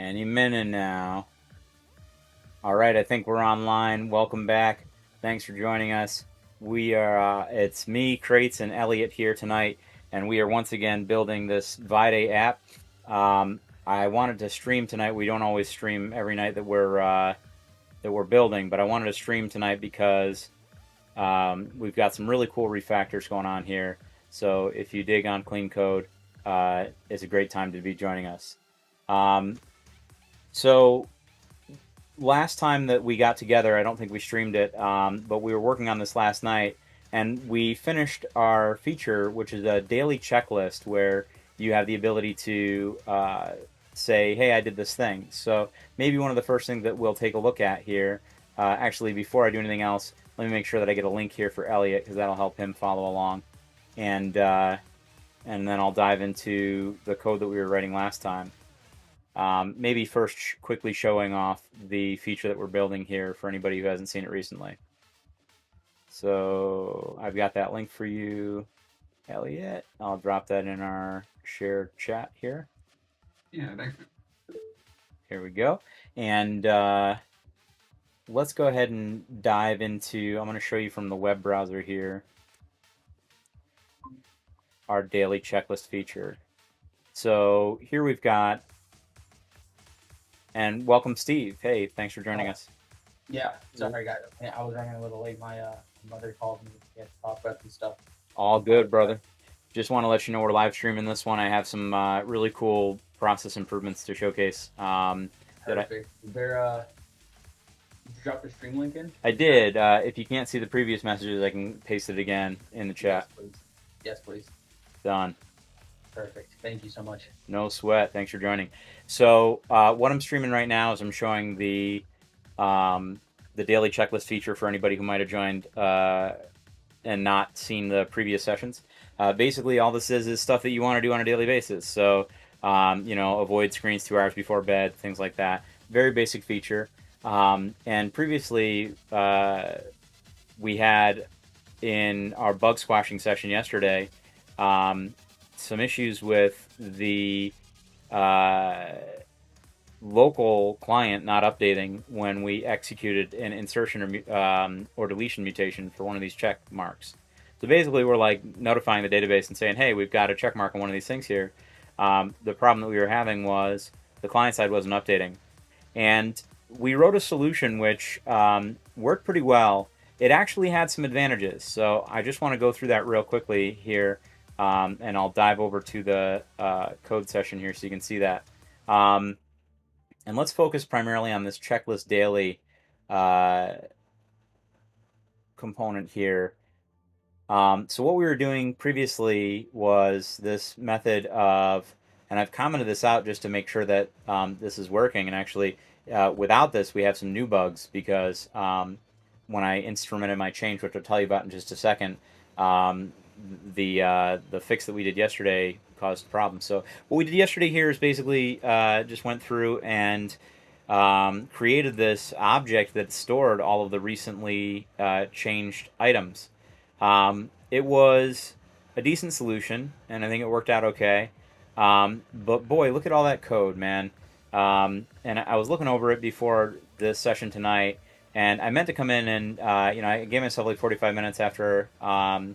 Any minute now. All right, I think we're online. Welcome back. Thanks for joining us. We are, it's me, Crates, and Elliot here tonight, and we are once again building this VieDay app. I wanted to stream tonight. We don't always stream every night that we're building, but I wanted to stream tonight because we've got some really cool refactors going on here. So if you dig on clean code, it's a great time to be joining us. So last time that we got together, I don't think we streamed it, but we were working on this last night, and we finished our feature, which is a daily checklist where you have the ability to say, hey, I did this thing. So maybe one of the first things that we'll take a look at here, actually, before I do anything else, let me make sure that I get a link here for Elliot, because that'll help him follow along. And then I'll dive into the code that we were writing last time. Maybe first quickly showing off the feature that we're building here for anybody who hasn't seen it recently. So I've got that link for you, Elliot. I'll drop that in our shared chat here. Yeah, thanks. Here we go. And let's go ahead and dive into, I'm going to show you from the web browser here, our daily checklist feature. So here we've got, and welcome, Steve. Hey, thanks for joining us. Yeah, sorry guys. I was running a little late. My mother called me to talk about some stuff. All good, brother. Just want to let you know we're live streaming this one. I have some really cool process improvements to showcase. Perfect. Did you drop the stream link in? I did. If you can't see the previous messages, I can paste it again in the chat. Yes, please. Yes, please. Done. Perfect. Thank you so much. No sweat. Thanks for joining. So what I'm streaming right now is I'm showing the daily checklist feature for anybody who might have joined and not seen the previous sessions. Basically, all this is stuff that you want to do on a daily basis. So, avoid screens 2 hours before bed, things like that. Very basic feature. And previously, we had in our bug squashing session yesterday some issues with the local client not updating when we executed an insertion or deletion mutation for one of these check marks. So basically, we're like notifying the database and saying, hey, we've got a check mark on one of these things here. The problem that we were having was the client side wasn't updating. And we wrote a solution which worked pretty well. It actually had some advantages. So I just want to go through that real quickly here, and I'll dive over to the code session here so you can see that. And let's focus primarily on this checklist daily component here. So what we were doing previously was this method of, and I've commented this out just to make sure that this is working, and actually without this we have some new bugs because when I instrumented my change, which I'll tell you about in just a second, the fix that we did yesterday caused problems. So what we did yesterday here is basically just went through and created this object that stored all of the recently changed items. It was a decent solution, and I think it worked out okay. But boy, look at all that code, man. And I was looking over it before this session tonight, and I meant to come in and I gave myself like 45 minutes after I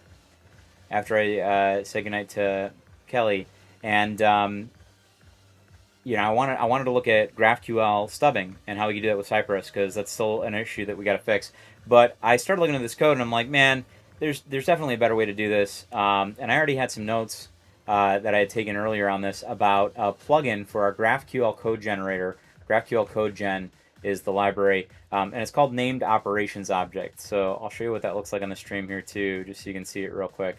said goodnight to Kelly, and I wanted to look at GraphQL stubbing and how we could do that with Cypress, because that's still an issue that we got to fix. But I started looking at this code and I'm like, man, there's definitely a better way to do this. And I already had some notes that I had taken earlier on this about a plugin for our GraphQL code generator. GraphQL Code Gen is the library, and it's called Named Operations Object. So I'll show you what that looks like on the stream here too, just so you can see it real quick.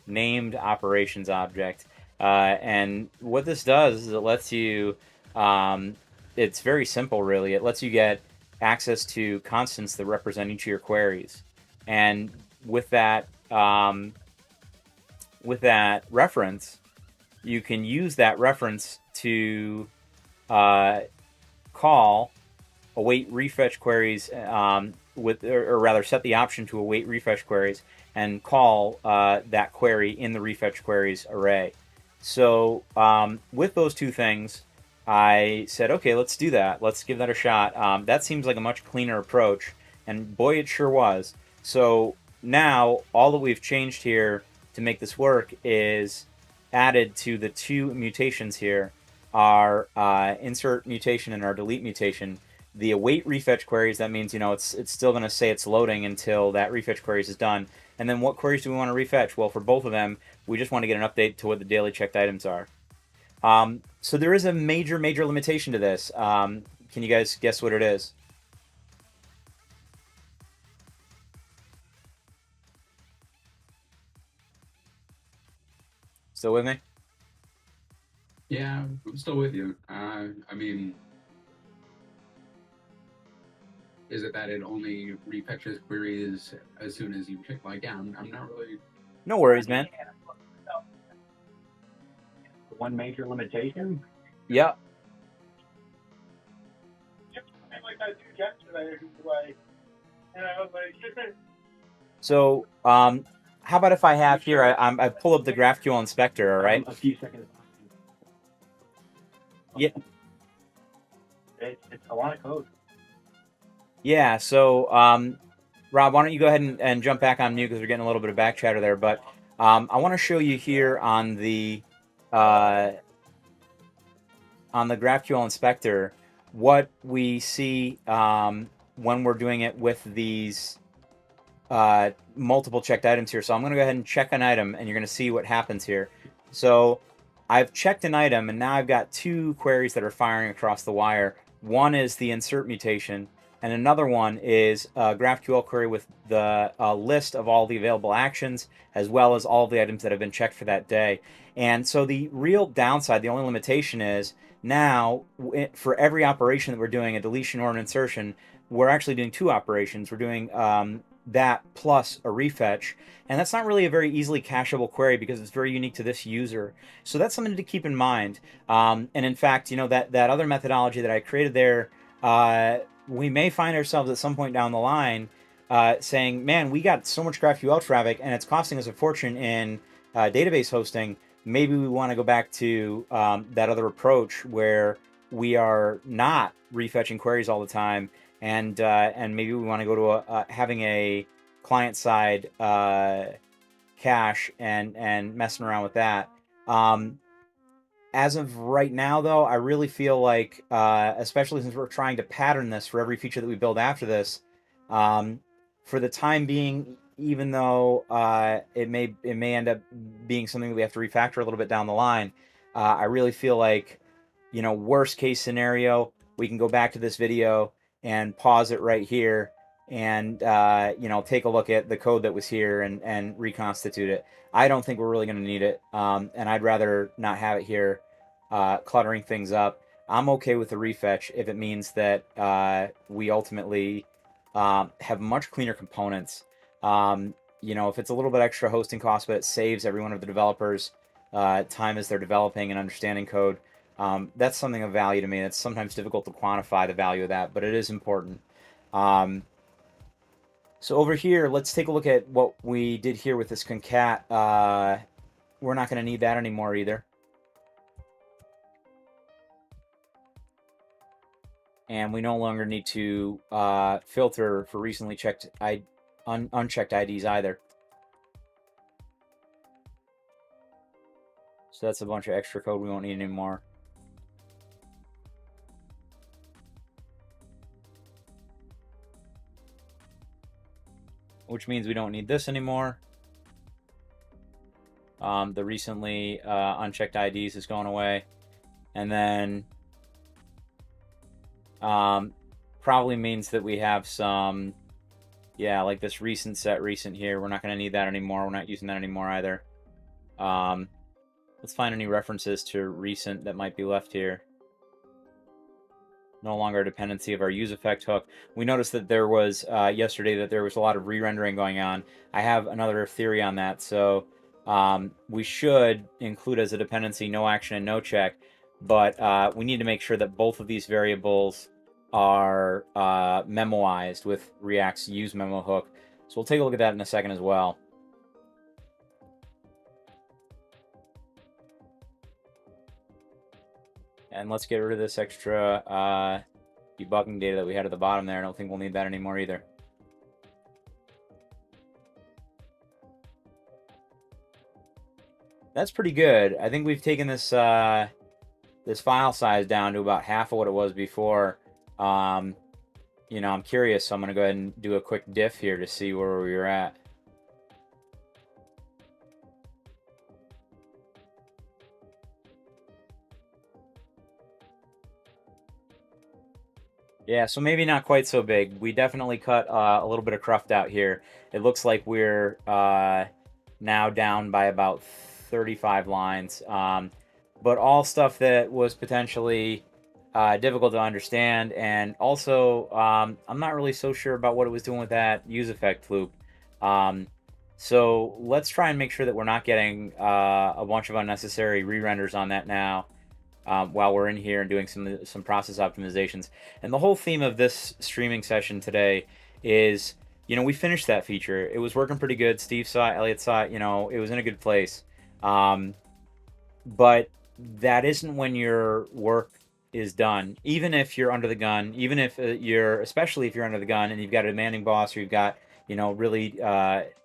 Named Operations Object. And what this does is it lets you, it's very simple really, it lets you get access to constants that represent each of your queries. And with that reference, you can use that reference to call await refresh queries or rather set the option to await refresh queries and call that query in the refresh queries array. So with those two things, I said, okay, let's do that. Let's give that a shot. That seems like a much cleaner approach, and boy, it sure was. So now all that we've changed here to make this work is added to the two mutations here, our insert mutation and our delete mutation. The await refetch queries, that means, it's still going to say it's loading until that refetch queries is done. And then what queries do we want to refetch? Well, for both of them, we just want to get an update to what the daily checked items are. So there is a major, major limitation to this. Can you guys guess what it is? Still with me? Yeah, I'm still with you. I mean, is it that it only refetches queries as soon as you check? Like, yeah, I'm not really. No worries, man. One major limitation. Yep. Like I do yesterday, like, So, how about if I have here, I pull up the GraphQL inspector, all right? A few seconds. Yeah. It's a lot of code. Yeah, so, Rob, why don't you go ahead and jump back on mute because we're getting a little bit of back chatter there. But I want to show you here on the GraphQL inspector what we see when we're doing it with these multiple checked items here. So I'm going to go ahead and check an item, and you're going to see what happens here. So I've checked an item, and now I've got two queries that are firing across the wire. One is the insert mutation, and another one is a GraphQL query with the list of all the available actions, as well as all of the items that have been checked for that day. And so the real downside, the only limitation is now for every operation that we're doing, a deletion or an insertion, we're actually doing two operations. We're doing that plus a refetch, and that's not really a very easily cacheable query because it's very unique to this user. So that's something to keep in mind. And in fact, that other methodology that I created there, we may find ourselves at some point down the line saying, man, we got so much GraphQL traffic and it's costing us a fortune in database hosting. Maybe we want to go back to that other approach where we are not refetching queries all the time, and maybe we want to go to having a client-side cache and messing around with that. As of right now, though, I really feel like, especially since we're trying to pattern this for every feature that we build after this, for the time being, even though it may end up being something that we have to refactor a little bit down the line, I really feel like, worst case scenario, we can go back to this video and pause it right here and take a look at the code that was here and reconstitute it. I don't think we're really going to need it, and I'd rather not have it here cluttering things up. I'm okay with the refetch if it means that we ultimately have much cleaner components. If it's a little bit extra hosting cost, but it saves every one of the developers time as they're developing and understanding code, that's something of value to me. It's sometimes difficult to quantify the value of that, but it is important. So over here, let's take a look at what we did here with this concat. We're not going to need that anymore either. And we no longer need to filter for recently checked unchecked IDs either. So that's a bunch of extra code we won't need anymore. Which means we don't need this anymore. The recently unchecked IDs is going away. And then probably means that we have some, like this recent set recent here. We're not going to need that anymore. We're not using that anymore either. Let's find any references to recent that might be left here. No longer a dependency of our use effect hook. We noticed that there was, yesterday, that there was a lot of re-rendering going on. I have another theory on that. So we should include as a dependency no action and no check, but we need to make sure that both of these variables are memoized with React's use memo hook. So we'll take a look at that in a second as well. And let's get rid of this extra debugging data that we had at the bottom there. I don't think we'll need that anymore either. That's pretty good. I think we've taken this this file size down to about half of what it was before. You know, I'm curious, so I'm going to go ahead and do a quick diff here to see where we're at. Yeah, so maybe not quite so big. We definitely cut a little bit of cruft out here. It looks like we're now down by about 35 lines. But all stuff that was potentially difficult to understand, and also I'm not really so sure about what it was doing with that use effect loop. So let's try and make sure that we're not getting a bunch of unnecessary re-renders on that now. While we're in here and doing some process optimizations. And the whole theme of this streaming session today is, you know, we finished that feature. It was working pretty good. Steve saw it, Elliot saw it, you know, it was in a good place. But that isn't when your work is done. Even if you're under the gun, even if especially if you're under the gun and you've got a demanding boss or you've got, you know, really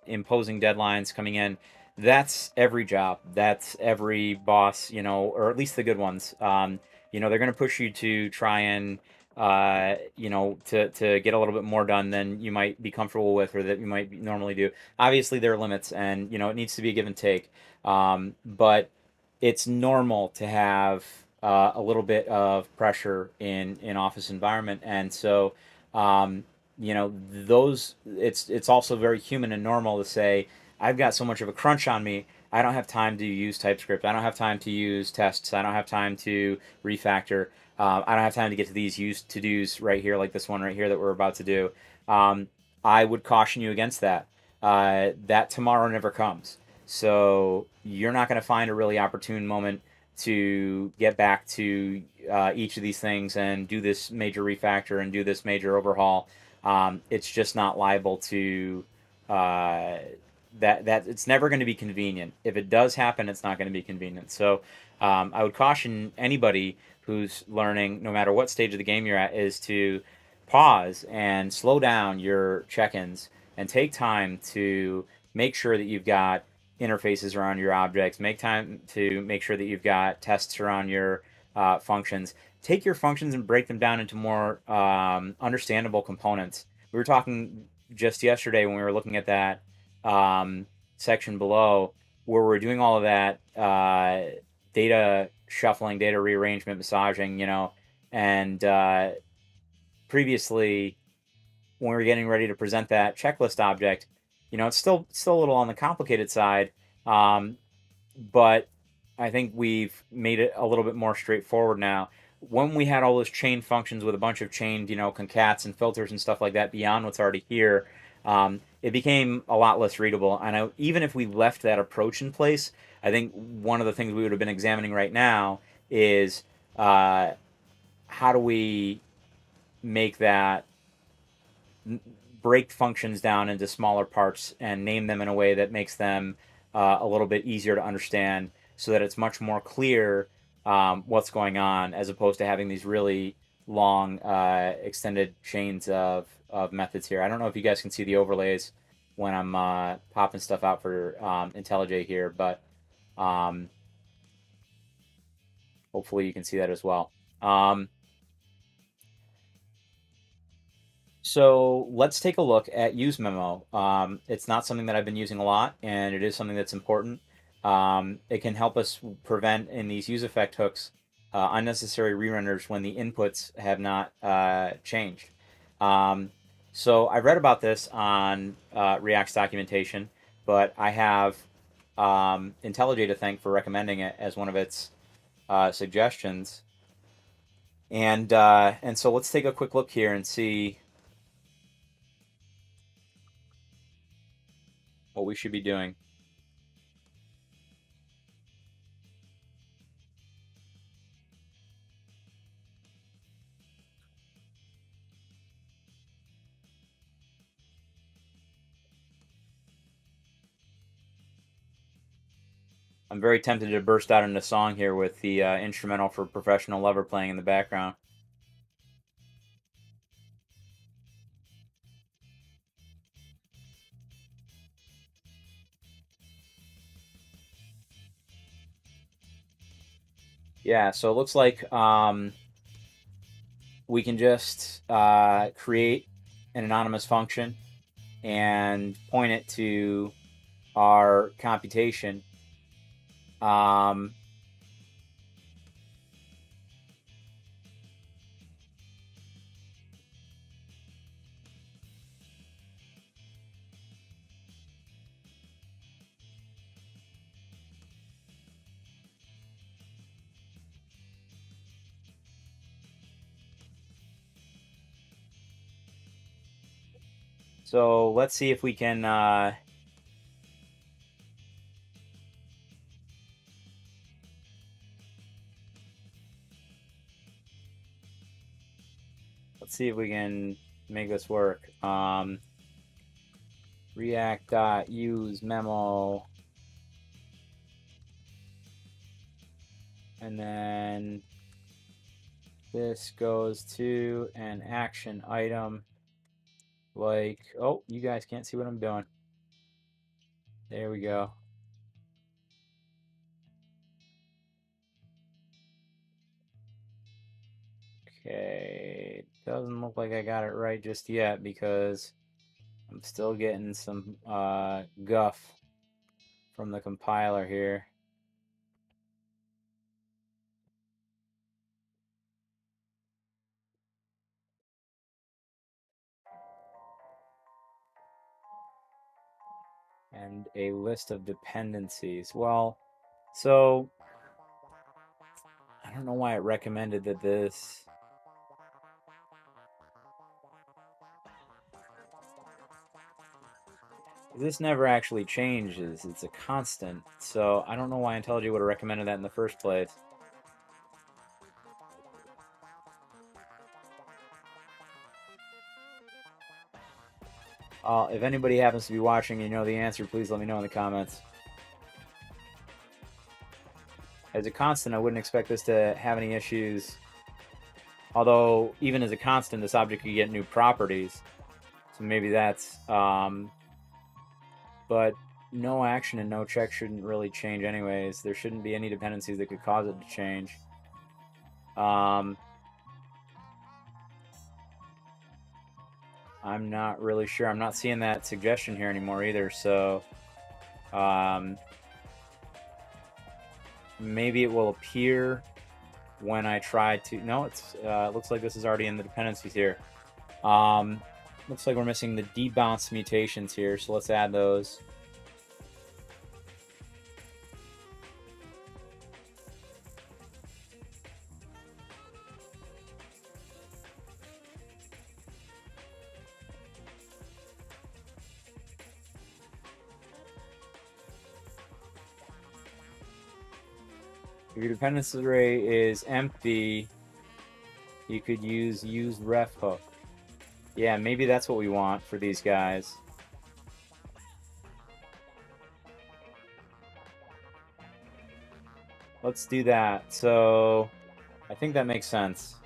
imposing deadlines coming in, that's every job. That's every boss, you know, or at least the good ones. You know, they're going to push you to try and, you know, to get a little bit more done than you might be comfortable with or that you might normally do. Obviously, there are limits, and you know, it needs to be a give and take. But it's normal to have a little bit of pressure in office environment, and so. You know, those it's also very human and normal to say, I've got so much of a crunch on me. I don't have time to use TypeScript. I don't have time to use tests. I don't have time to refactor. I don't have time to get to these use to-dos right here, like this one right here that we're about to do. I would caution you against that. That tomorrow never comes. So you're not going to find a really opportune moment to get back to each of these things and do this major refactor and do this major overhaul. It's just not liable to that it's never going to be convenient. If it does happen, it's not going to be convenient. So I would caution anybody who's learning, no matter what stage of the game you're at, is to pause and slow down your check-ins and take time to make sure that you've got interfaces around your objects. Make time to make sure that you've got tests around your functions. Take your functions and break them down into more understandable components. We were talking just yesterday when we were looking at that section below where we're doing all of that data shuffling, data rearrangement, massaging, you know, and previously when we were getting ready to present that checklist object, you know, it's still a little on the complicated side, but I think we've made it a little bit more straightforward now. When we had all those chain functions with a bunch of chained, you know, concats and filters and stuff like that beyond what's already here, it became a lot less readable. And even if we left that approach in place, I think one of the things we would have been examining right now is how do we make that break functions down into smaller parts and name them in a way that makes them a little bit easier to understand so that it's much more clear what's going on as opposed to having these really long extended chains of methods here. I don't know if you guys can see the overlays when I'm popping stuff out for IntelliJ here, but hopefully you can see that as well. So let's take a look at use memo. It's not something that I've been using a lot, and it is something that's important. It can help us prevent in these use effect hooks unnecessary re-renders when the inputs have not changed. So I read about this on React's documentation, but I have IntelliJ to thank for recommending it as one of its suggestions. And so let's take a quick look here and see what we should be doing. I'm very tempted to burst out into song here with the instrumental for Professional Lover playing in the background. Yeah, so it looks like we can just create an anonymous function and point it to our computation. So let's see if we can make this work. React.use memo, and then this goes to an action item. Like, oh, you guys can't see what I'm doing. There we go. Okay, doesn't look like I got it right just yet because I'm still getting some guff from the compiler here. And a list of dependencies. Well, so I don't know why it recommended that this. This never actually changes. It's a constant. So I don't know why IntelliJ would have recommended that in the first place. If anybody happens to be watching and you know the answer, please let me know in the comments. As a constant, I wouldn't expect this to have any issues. Although, even as a constant, this object could get new properties. So maybe that's... but no action and no check shouldn't really change anyways. There shouldn't be any dependencies that could cause it to change. I'm not really sure. I'm not seeing that suggestion here anymore either, so maybe it will appear when I try to... No, it's looks like this is already in the dependencies here. Looks like we're missing the debounce mutations here, so let's add those. If your dependency array is empty, you could use ref hook. Yeah, maybe that's what we want for these guys. Let's do that. So I think that makes sense.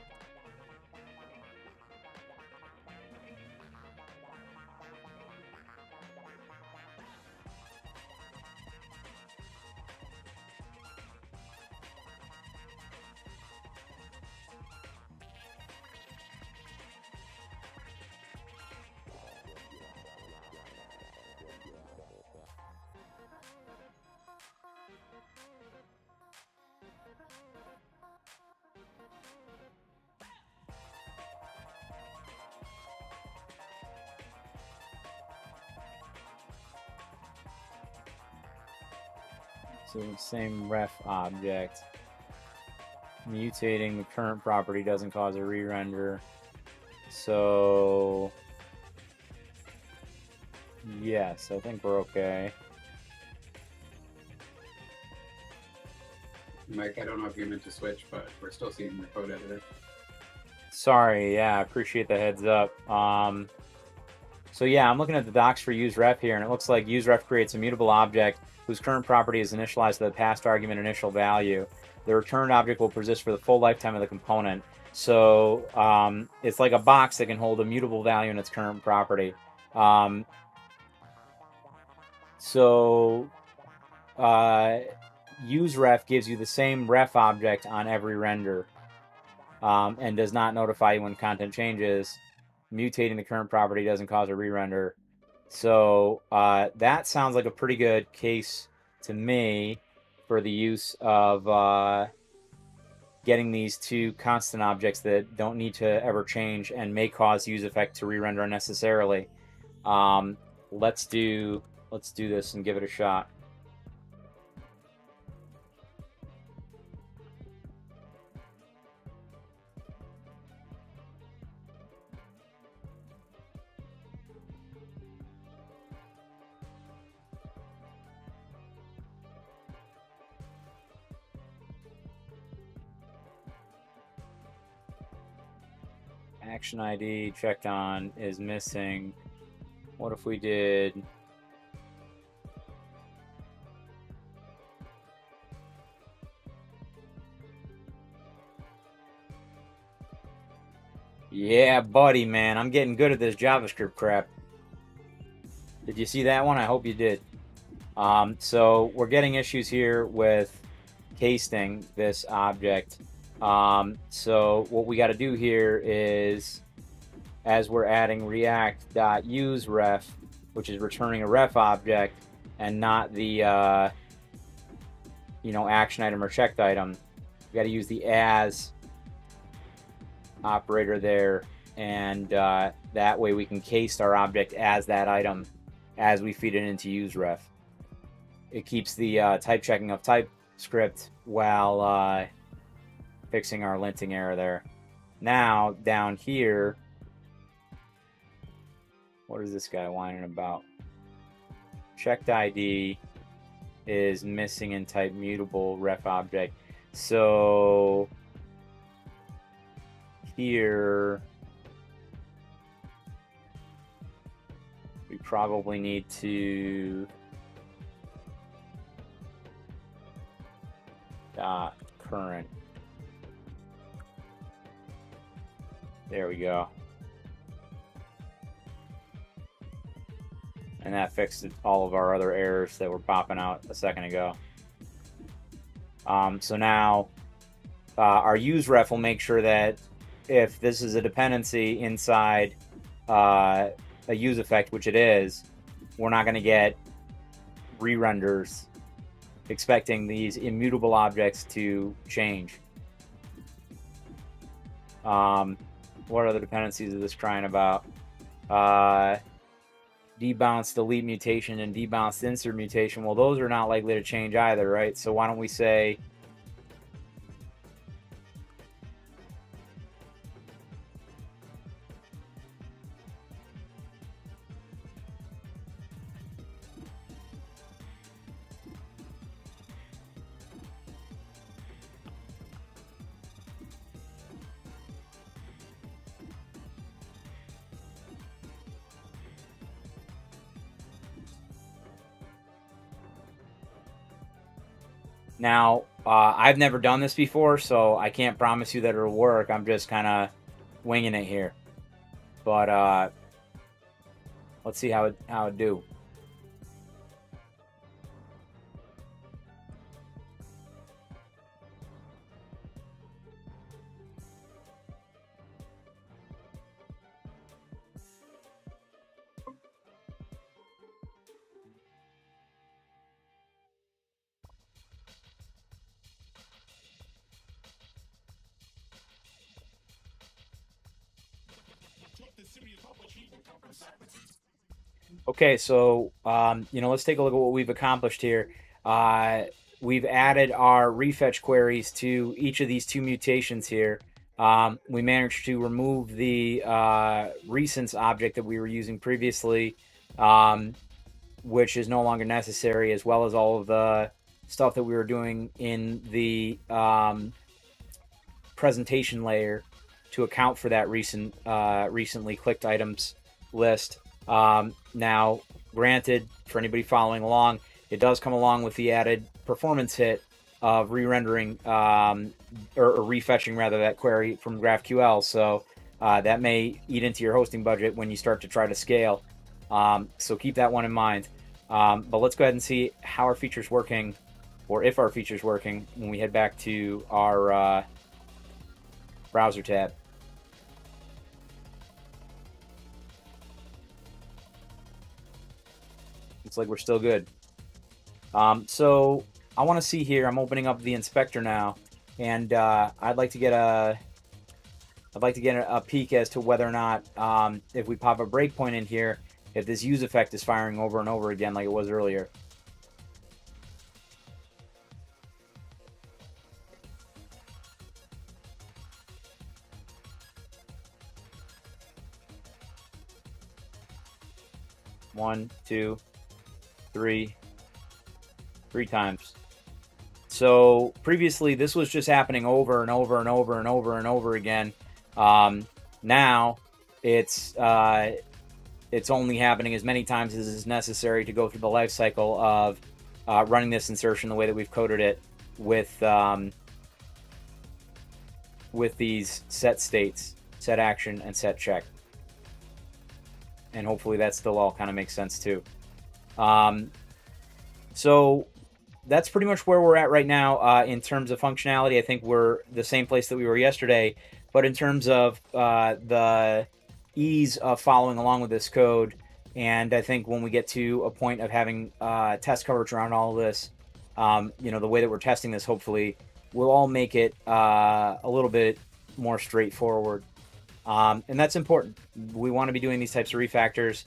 So same ref object. Mutating the current property doesn't cause a re-render. So yes, I think we're okay. Mike, I don't know if you meant to switch, but we're still seeing the code editor. Sorry, yeah, I appreciate the heads up. So yeah, I'm looking at the docs for useRef here, and it looks like useRef creates a mutable object whose current property is initialized to the past argument initial value. The returned object will persist for the full lifetime of the component. So it's like a box that can hold a mutable value in its current property. So useRef gives you the same ref object on every render, and does not notify you when content changes. Mutating the current property doesn't cause a re-render. So that sounds like a pretty good case to me for the use of getting these two constant objects that don't need to ever change and may cause useEffect to re-render unnecessarily. Let's do this and give it a shot. Action ID checked on is missing. What if we did yeah, buddy, man, I'm getting good at this JavaScript crap. Did you see that one? I hope you did. So we're getting issues here with casting this object. So what we got to do here is, as we're adding react.useRef, which is returning a ref object and not the action item or checked item, we got to use the as operator there, and that way we can case our object as that item as we feed it into useRef. It keeps the type checking of TypeScript while fixing our linting error there. Now down here, what is this guy whining about? Checked ID is missing in type mutable ref object. So here we probably need to dot current. There we go. And that fixed all of our other errors that were popping out a second ago. So now our useRef will make sure that if this is a dependency inside a use effect, which it is, we're not going to get re-renders expecting these immutable objects to change. What are the dependencies of this crying about? Debounce, delete mutation, and debounce insert mutation. Well, those are not likely to change either, right? So why don't we say now, I've never done this before, so I can't promise you that it'll work. I'm just kind of winging it here. But let's see how it do. Okay, so let's take a look at what we've accomplished here. We've added our refetch queries to each of these two mutations here. We managed to remove the recents object that we were using previously, which is no longer necessary, as well as all of the stuff that we were doing in the presentation layer to account for that recently clicked items list. Now, granted, for anybody following along, it does come along with the added performance hit of re-rendering or refetching rather that query from GraphQL. So that may eat into your hosting budget when you start to try to scale. So keep that one in mind. But let's go ahead and see how our feature's working, or if our feature's working, when we head back to our browser tab. Looks like we're still good. So I want to see here. I'm opening up the inspector now, and I'd like to get a peek as to whether or not if we pop a breakpoint in here, if this use effect is firing over and over again like it was earlier. One, two, three times. So previously this was just happening over and over and over and over and over again. Now it's only happening as many times as is necessary to go through the life cycle of running this insertion the way that we've coded it with these set states, set action, and set check. And hopefully that still all kind of makes sense too. So that's pretty much where we're at right now in terms of functionality. I think we're the same place that we were yesterday, but in terms of the ease of following along with this code, and I think when we get to a point of having test coverage around all of this, the way that we're testing this, hopefully, will all make it a little bit more straightforward. And that's important. We want to be doing these types of refactors.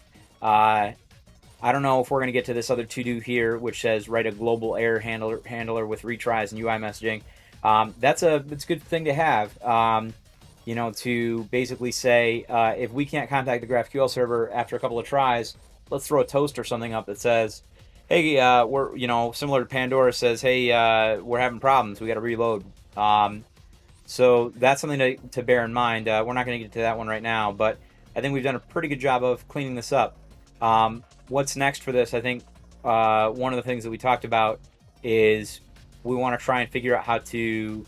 I don't know if we're going to get to this other to-do here, which says write a global error handler with retries and UI messaging. It's a good thing to have, to basically say, if we can't contact the GraphQL server after a couple of tries, let's throw a toast or something up that says, hey, we're, similar to Pandora says, hey, we're having problems. We got to reload. So that's something to bear in mind. We're not going to get to that one right now, but I think we've done a pretty good job of cleaning this up. What's next for this? I think one of the things that we talked about is we want to try and figure out how to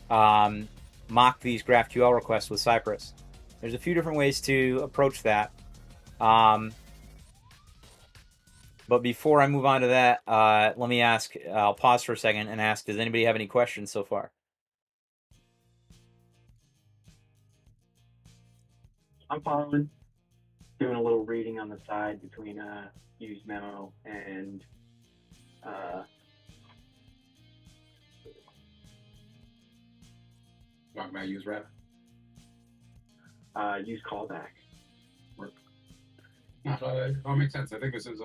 mock these GraphQL requests with Cypress. There's a few different ways to approach that. But before I move on to that, let me ask, I'll pause for a second and ask, does anybody have any questions so far? I'm following, doing a little reading on the side between use memo and Talking about use ref. use callback. No, so it all makes sense. I think this is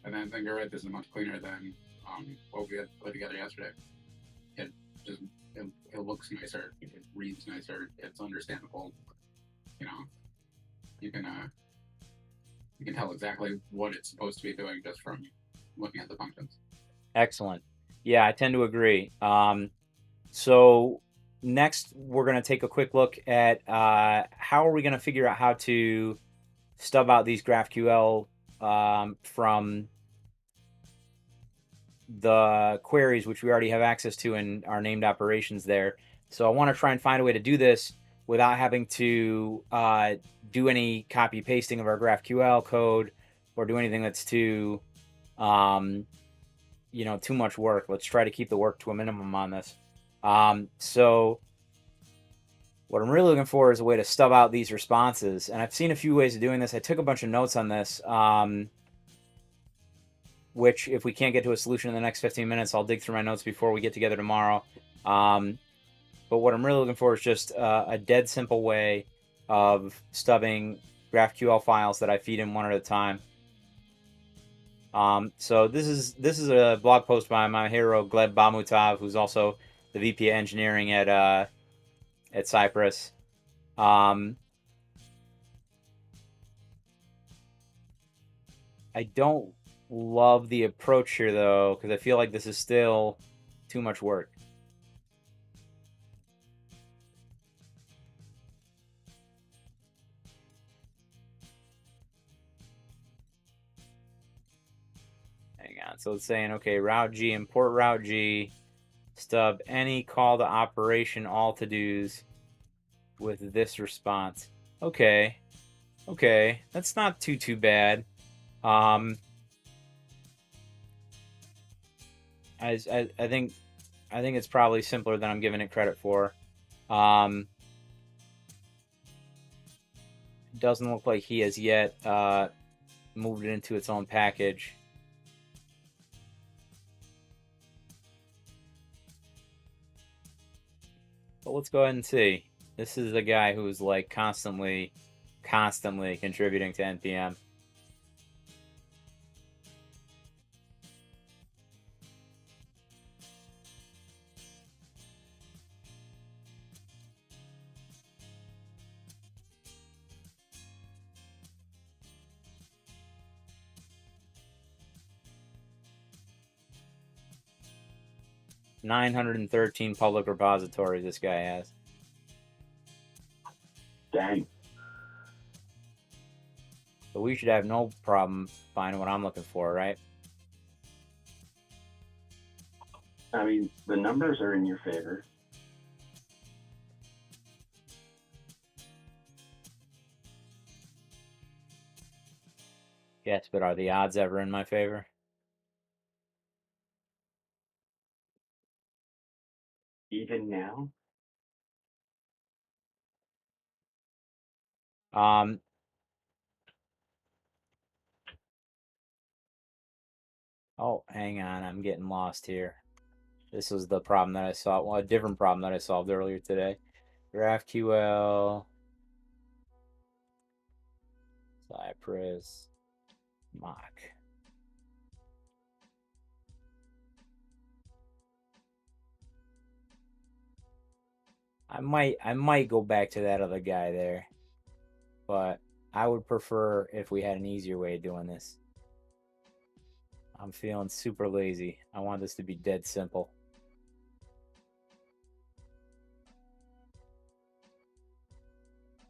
and I think you're right. This is much cleaner than what we had put together yesterday. It looks nicer. It reads nicer. It's understandable. You can tell exactly what it's supposed to be doing just from looking at the functions. Excellent. Yeah, I tend to agree. So next, we're going to take a quick look at how are we going to figure out how to stub out these GraphQL from the queries, which we already have access to in our named operations there. So I want to try and find a way to do this without having to do any copy pasting of our GraphQL code or do anything that's too too much work. Let's try to keep the work to a minimum on this. So what I'm really looking for is a way to stub out these responses, and I've seen a few ways of doing this. I took a bunch of notes on this, which if we can't get to a solution in the next 15 minutes, I'll dig through my notes before we get together tomorrow. But what I'm really looking for is just a dead simple way of stubbing GraphQL files that I feed in one at a time. So this is a blog post by my hero Gleb Bamutav, who's also the VP of Engineering at Cypress. I don't love the approach here though, because I feel like this is still too much work. on. So it's saying, okay, route G, import route G, stub any call to operation all to-dos with this response. Okay. Okay. That's not too bad. I think it's probably simpler than I'm giving it credit for. It doesn't look like he has yet moved it into its own package. But let's go ahead and see. This is a guy who's like constantly contributing to NPM. $913 public repositories this guy has. Dang. So we should have no problem finding what I'm looking for, right? I mean, the numbers are in your favor. Yes, but are the odds ever in my favor? Even now? Oh, hang on, I'm getting lost here. This was the problem that I solved. Well, a different problem that I solved earlier today. GraphQL, Cypress, mock. I might go back to that other guy there, but I would prefer if we had an easier way of doing this. I'm feeling super lazy. I want this to be dead simple.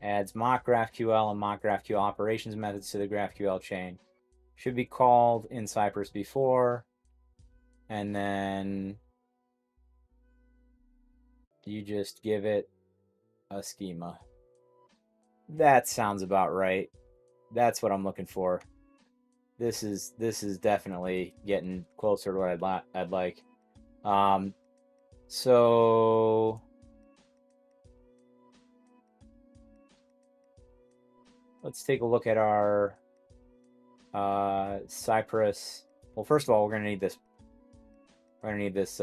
Adds mock GraphQL and mock GraphQL operations methods to the GraphQL chain. Should be called in Cypress before, and then you just give it a schema. That sounds about right. That's what I'm looking for. This is definitely getting closer to what I'd like. So let's take a look at our Cypress. Well, first of all, we're gonna need this. We're gonna need this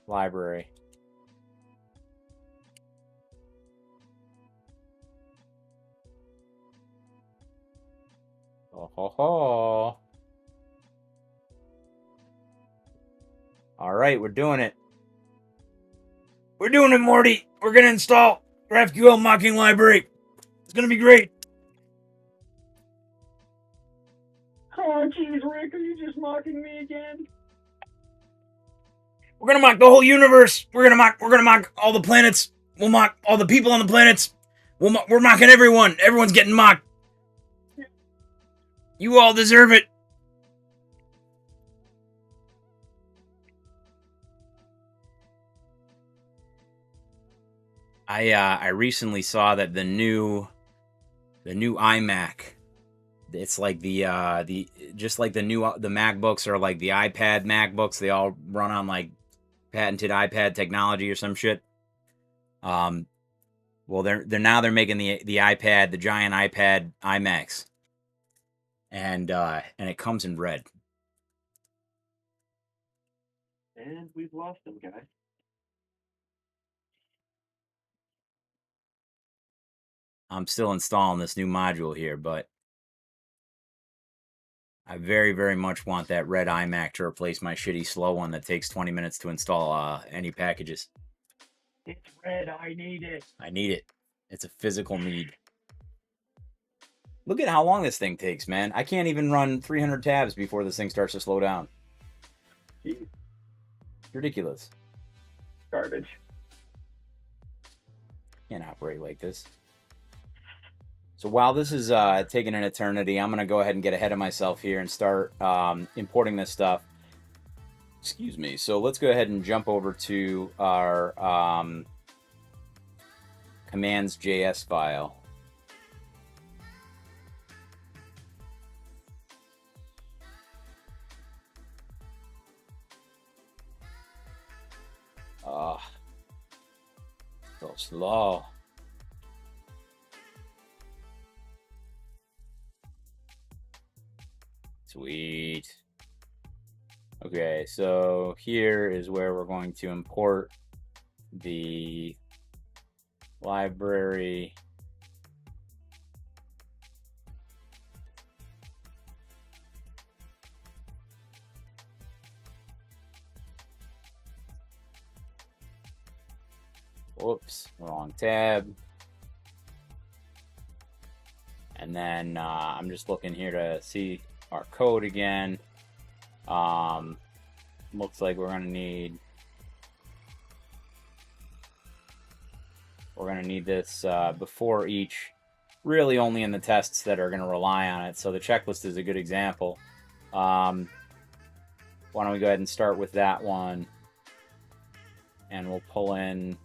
library. Oh ho ho! All right, we're doing it. We're doing it, Morty. We're gonna install GraphQL mocking library. It's gonna be great. Oh, jeez, Rick, are you just mocking me again? We're gonna mock the whole universe. We're gonna mock all the planets. We'll mock all the people on the planets. We're mocking everyone. Everyone's getting mocked. You all deserve it. I recently saw that the new iMac, it's like the just like the MacBooks are like the iPad MacBooks. They all run on like patented iPad technology or some shit. Well, they're making the iPad, the giant iPad iMacs, and it comes in red. And we've lost them, guys. I'm still installing this new module here, but I very, very much want that red iMac to replace my shitty slow one that takes 20 minutes to install any packages. It's red. I need it. I need it. It's a physical need. Look at how long this thing takes, man. I can't even run 300 tabs before this thing starts to slow down. Jeez. Ridiculous. Can't operate like this. So So while this is taking an eternity, I'm going to go ahead and get ahead of myself here and start importing this stuff. Excuse me. So let's go ahead and jump over to our commands.js file. So slow. Sweet. Okay, so here is where we're going to import the library. Whoops, wrong tab. And then I'm just looking here to see our code again. Looks like we're gonna need this before each, really only in the tests that are gonna rely on it. So the checklist is a good example. Why don't we go ahead and start with that one, and we'll pull in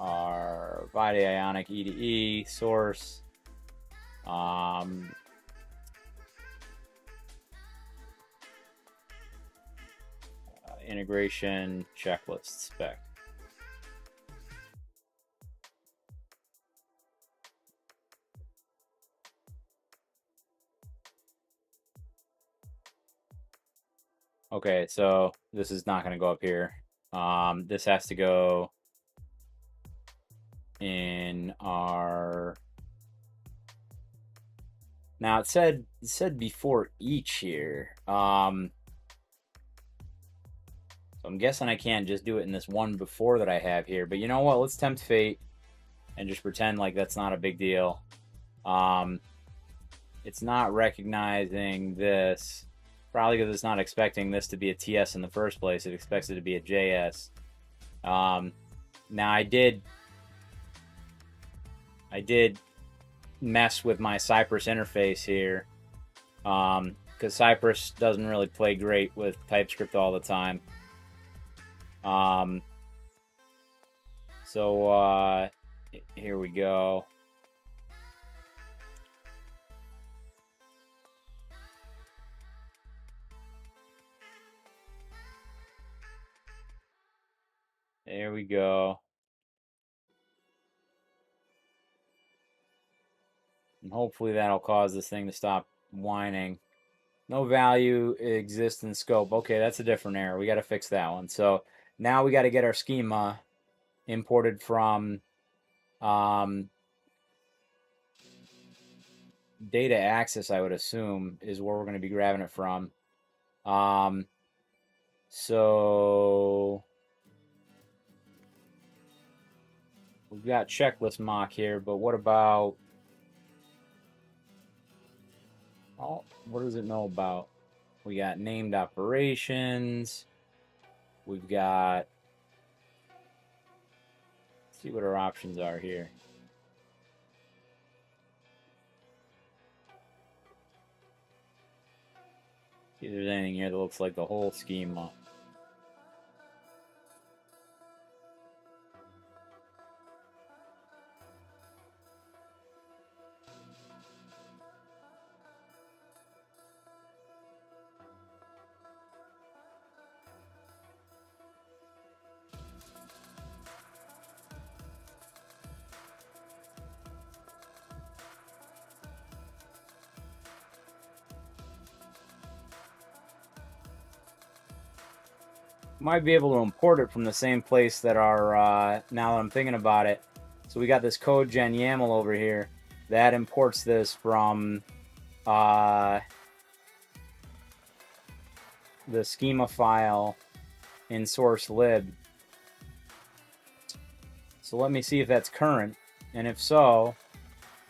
our VieDay Ionic E2E source. Integration checklist spec. Okay, so this is not going to go up here. This has to go in our. Now it said before each here. So I'm guessing I can't just do it in this one before that I have here. But you know what? Let's tempt fate and just pretend like that's not a big deal. It's not recognizing this. Probably because it's not expecting this to be a TS in the first place. It expects it to be a JS. Now I did mess with my Cypress interface here. Because Cypress doesn't really play great with TypeScript all the time. So here we go. There we go. And hopefully that'll cause this thing to stop whining. No value exists in scope. Okay, that's a different error. We got to fix that one. So now we got to get our schema imported from data access, I would assume, is where we're going to be grabbing it from. So we've got checklist mock here, but what about... Oh, what does it know about? We got named operations. We've got... Let's see what our options are here. See if there's anything here that looks like the whole schema. Might be able to import it from the same place that our, now that I'm thinking about it. So we got this code gen YAML over here that imports this from the schema file in source lib. So let me see if that's current, and if so,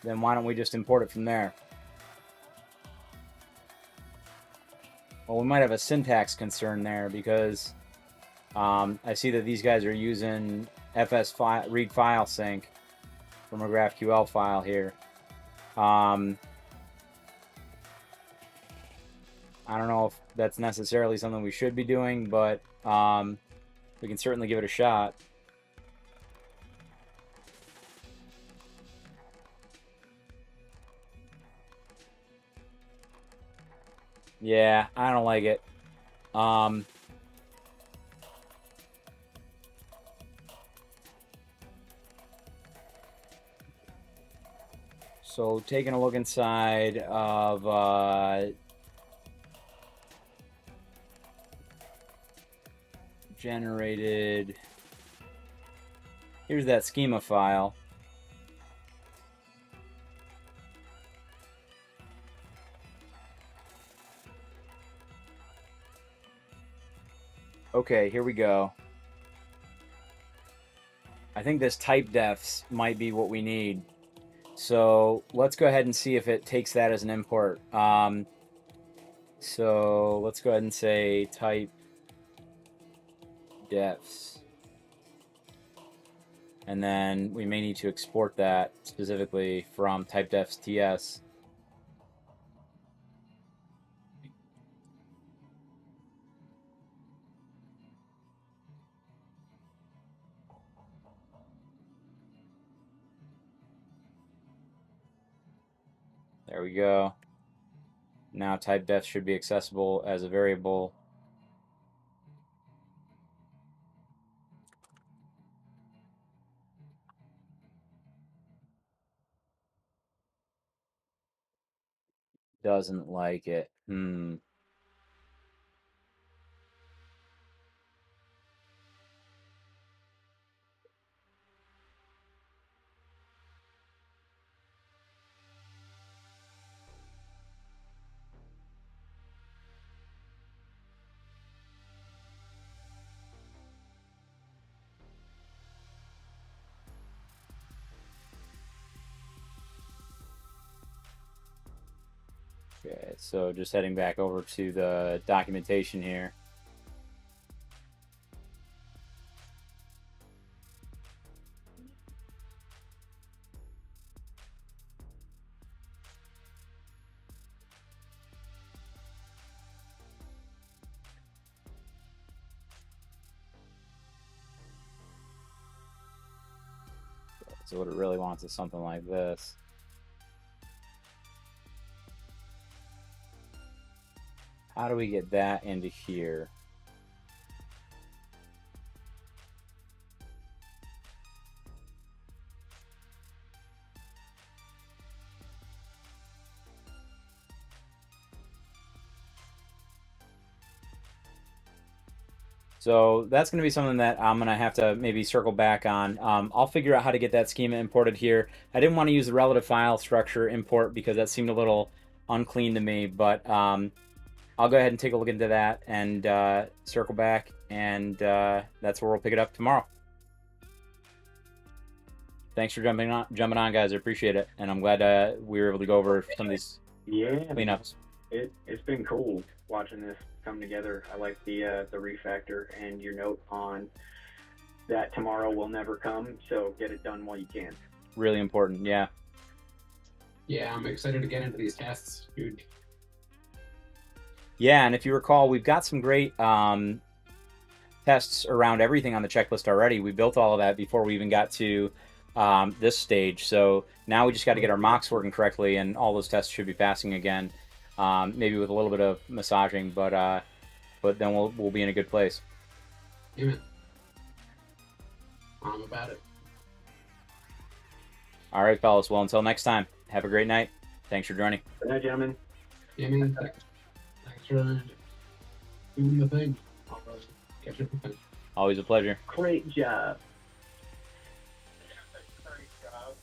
then why don't we just import it from there? Well, we might have a syntax concern there because I see that these guys are using fs file, read file sync, from a GraphQL file here. I don't know if that's necessarily something we should be doing, but we can certainly give it a shot. Yeah, I don't like it. So taking a look inside of generated, here's that schema file. Okay, here we go. I think this type defs might be what we need. So let's go ahead and see if it takes that as an import. So let's go ahead and say type defs. And then we may need to export that specifically from type defs ts. There we go. Now type def should be accessible as a variable. Doesn't like it. Okay, so just heading back over to the documentation here. So what it really wants is something like this. How do we get that into here? So that's going to be something that I'm going to have to maybe circle back on. I'll figure out how to get that schema imported here. I didn't want to use the relative file structure import because that seemed a little unclean to me, but I'll go ahead and take a look into that and circle back, and that's where we'll pick it up tomorrow. Thanks for jumping on, guys. I appreciate it, and I'm glad we were able to go over some of these cleanups. It's been cool watching this come together. I like the refactor and your note on that tomorrow will never come, so get it done while you can. Really important, yeah. Yeah, I'm excited to get into these tests, dude. Yeah, and if you recall, we've got some great tests around everything on the checklist already. We built all of that before we even got to this stage. So now we just got to get our mocks working correctly, and all those tests should be passing again. Maybe with a little bit of massaging, but then we'll be in a good place. Amen. I'm about it. All right, fellas. Well, until next time, have a great night. Thanks for joining. Good night, gentlemen. Yeah, man. Thanks for doing the thing. I'll catch you. Always a pleasure. Great job.